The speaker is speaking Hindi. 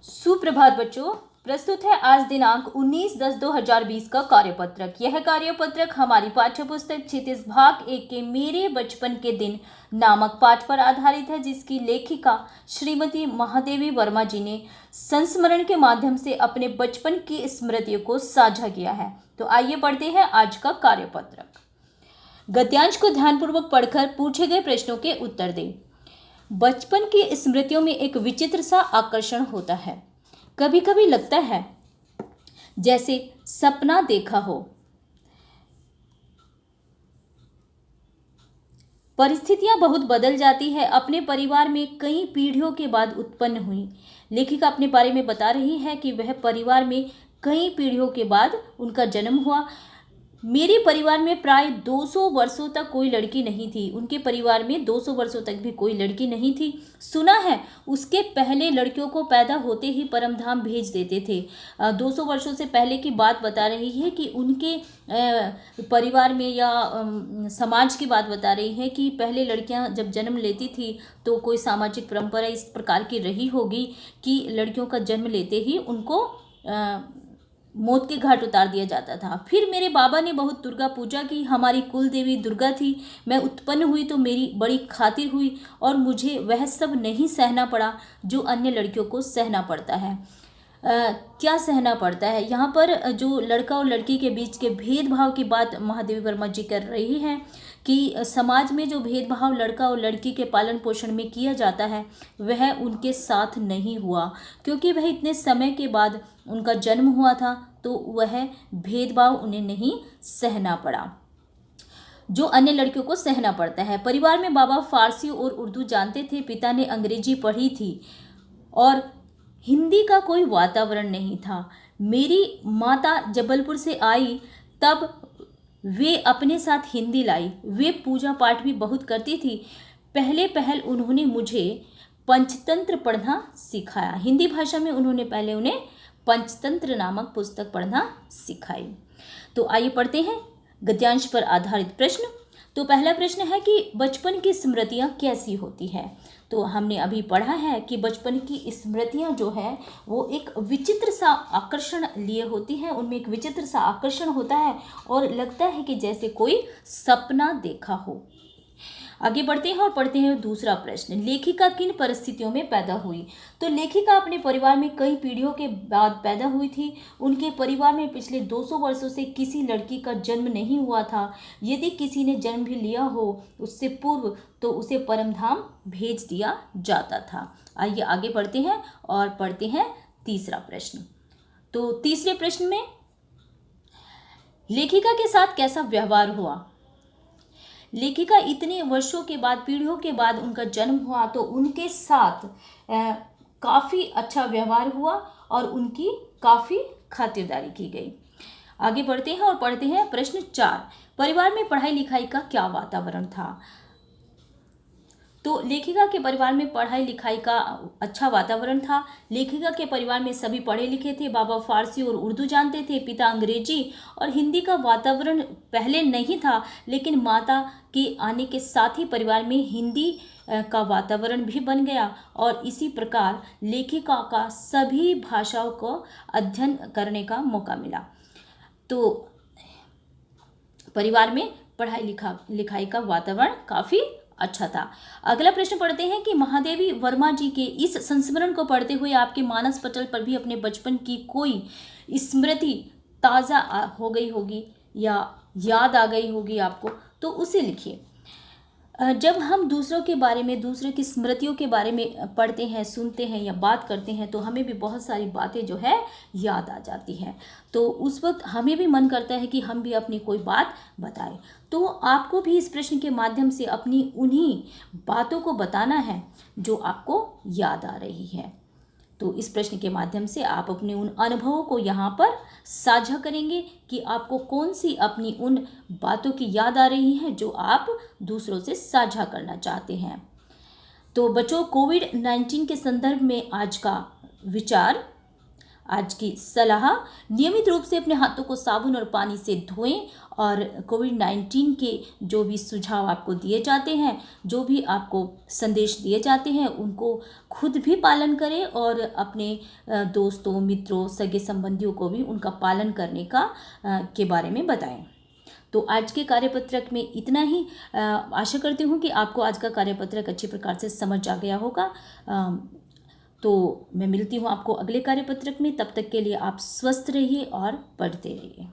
सुप्रभात बच्चों। प्रस्तुत है आज दिनांक 19/10/2020 का कार्यपत्रक। यह कार्यपत्रक हमारी पाठ्यपुस्तक क्षितिज भाग 1 के मेरे बचपन के दिन नामक पाठ पर आधारित है, जिसकी लेखिका श्रीमती महादेवी वर्मा जी ने संस्मरण के माध्यम से अपने बचपन की स्मृतियों को साझा किया है। तो आइए पढ़ते हैं आज का कार्यपत्रक। गद्यांश को ध्यानपूर्वक पढ़कर पूछे गए प्रश्नों के उत्तर दें। बचपन की स्मृतियों में एक विचित्र सा आकर्षण होता है। कभी कभी लगता है जैसे सपना देखा हो। परिस्थितियां बहुत बदल जाती है। अपने परिवार में कई पीढ़ियों के बाद उत्पन्न हुई। लेखिका अपने बारे में बता रही है कि वह परिवार में कई पीढ़ियों के बाद उनका जन्म हुआ। मेरे परिवार में प्राय 200 वर्षों तक कोई लड़की नहीं थी। उनके परिवार में 200 वर्षों तक भी कोई लड़की नहीं थी। सुना है उसके पहले लड़कियों को पैदा होते ही परमधाम भेज देते थे। 200 वर्षों से पहले की बात बता रही है कि उनके परिवार में या समाज की बात बता रही है कि पहले लड़कियां जब जन्म लेती थी तो कोई सामाजिक परंपरा इस प्रकार की रही होगी कि लड़कियों का जन्म लेते ही उनको मौत के घाट उतार दिया जाता था। फिर मेरे बाबा ने बहुत दुर्गा पूजा की। हमारी कुल देवी दुर्गा थी। मैं उत्पन्न हुई तो मेरी बड़ी खातिर हुई और मुझे वह सब नहीं सहना पड़ा जो अन्य लड़कियों को सहना पड़ता है। क्या सहना पड़ता है? यहाँ पर जो लड़का और लड़की के बीच के भेदभाव की बात महादेवी वर्मा जी कर रही हैं कि समाज में जो भेदभाव लड़का और लड़की के पालन पोषण में किया जाता है वह उनके साथ नहीं हुआ, क्योंकि वह इतने समय के बाद उनका जन्म हुआ था तो वह भेदभाव उन्हें नहीं सहना पड़ा जो अन्य लड़कियों को सहना पड़ता है। परिवार में बाबा फारसी और उर्दू जानते थे। पिता ने अंग्रेजी पढ़ी थी और हिंदी का कोई वातावरण नहीं था। मेरी माता जबलपुर से आई तब वे अपने साथ हिंदी लाई। वे पूजा पाठ भी बहुत करती थी। पहल उन्होंने मुझे पंचतंत्र पढ़ना सिखाया। हिंदी भाषा में उन्होंने पहले उन्हें पंचतंत्र नामक पुस्तक पढ़ना सिखाई। तो आइए पढ़ते हैं गद्यांश पर आधारित प्रश्न। तो पहला प्रश्न है कि बचपन की स्मृतियाँ कैसी होती है। तो हमने अभी पढ़ा है कि बचपन की स्मृतियाँ जो है वो एक विचित्र सा आकर्षण लिए होती हैं। उनमें एक विचित्र सा आकर्षण होता है और लगता है कि जैसे कोई सपना देखा हो। आगे बढ़ते हैं और पढ़ते हैं दूसरा प्रश्न। लेखिका किन परिस्थितियों में पैदा हुई? तो लेखिका अपने परिवार में कई पीढ़ियों के बाद पैदा हुई थी। उनके परिवार में पिछले 200 वर्षों से किसी लड़की का जन्म नहीं हुआ था। यदि किसी ने जन्म भी लिया हो उससे पूर्व तो उसे परमधाम भेज दिया जाता था। आइए आगे बढ़ते हैं और पढ़ते हैं तीसरा प्रश्न। तो तीसरे प्रश्न में लेखिका के साथ कैसा व्यवहार हुआ? लेखिका इतने वर्षों के बाद, पीढ़ियों के बाद उनका जन्म हुआ तो उनके साथ काफ़ी अच्छा व्यवहार हुआ और उनकी काफ़ी खातिरदारी की गई। आगे बढ़ते हैं और पढ़ते हैं प्रश्न 4। परिवार में पढ़ाई लिखाई का क्या वातावरण था? तो लेखिका के परिवार में पढ़ाई लिखाई का अच्छा वातावरण था। लेखिका के परिवार में सभी पढ़े लिखे थे। बाबा फारसी और उर्दू जानते थे। पिता अंग्रेजी और हिंदी का वातावरण पहले नहीं था, लेकिन माता के आने के साथ ही परिवार में हिंदी का वातावरण भी बन गया और इसी प्रकार लेखिका का सभी भाषाओं को अध्ययन करने का मौका मिला। तो परिवार में पढ़ाई लिखाई का वातावरण काफ़ी अच्छा था। अगला प्रश्न पढ़ते हैं कि महादेवी वर्मा जी के इस संस्मरण को पढ़ते हुए आपके मानस पटल पर भी अपने बचपन की कोई स्मृति ताज़ा हो गई होगी या याद आ गई होगी आपको, तो उसे लिखिए। जब हम दूसरों के बारे में, दूसरे की स्मृतियों के बारे में पढ़ते हैं, सुनते हैं या बात करते हैं तो हमें भी बहुत सारी बातें जो है याद आ जाती हैं। तो उस वक्त हमें भी मन करता है कि हम भी अपनी कोई बात बताएं। तो आपको भी इस प्रश्न के माध्यम से अपनी उन्हीं बातों को बताना है जो आपको याद आ रही है। तो इस प्रश्न के माध्यम से आप अपने उन अनुभवों को यहाँ पर साझा करेंगे कि आपको कौन सी अपनी उन बातों की याद आ रही हैं जो आप दूसरों से साझा करना चाहते हैं। तो बच्चों, कोविड-19 के संदर्भ में आज का विचार, आज की सलाह, नियमित रूप से अपने हाथों को साबुन और पानी से धोएं और कोविड-19 के जो भी सुझाव आपको दिए जाते हैं, जो भी आपको संदेश दिए जाते हैं, उनको खुद भी पालन करें और अपने दोस्तों, मित्रों, सगे संबंधियों को भी उनका पालन करने के बारे में बताएं। तो आज के कार्यपत्रक में इतना ही। आशा करती हूँ कि आपको आज का कार्यपत्रक अच्छी प्रकार से समझ आ गया होगा। तो मैं मिलती हूँ आपको अगले कार्यपत्रक में। तब तक के लिए आप स्वस्थ रहिए और पढ़ते रहिए।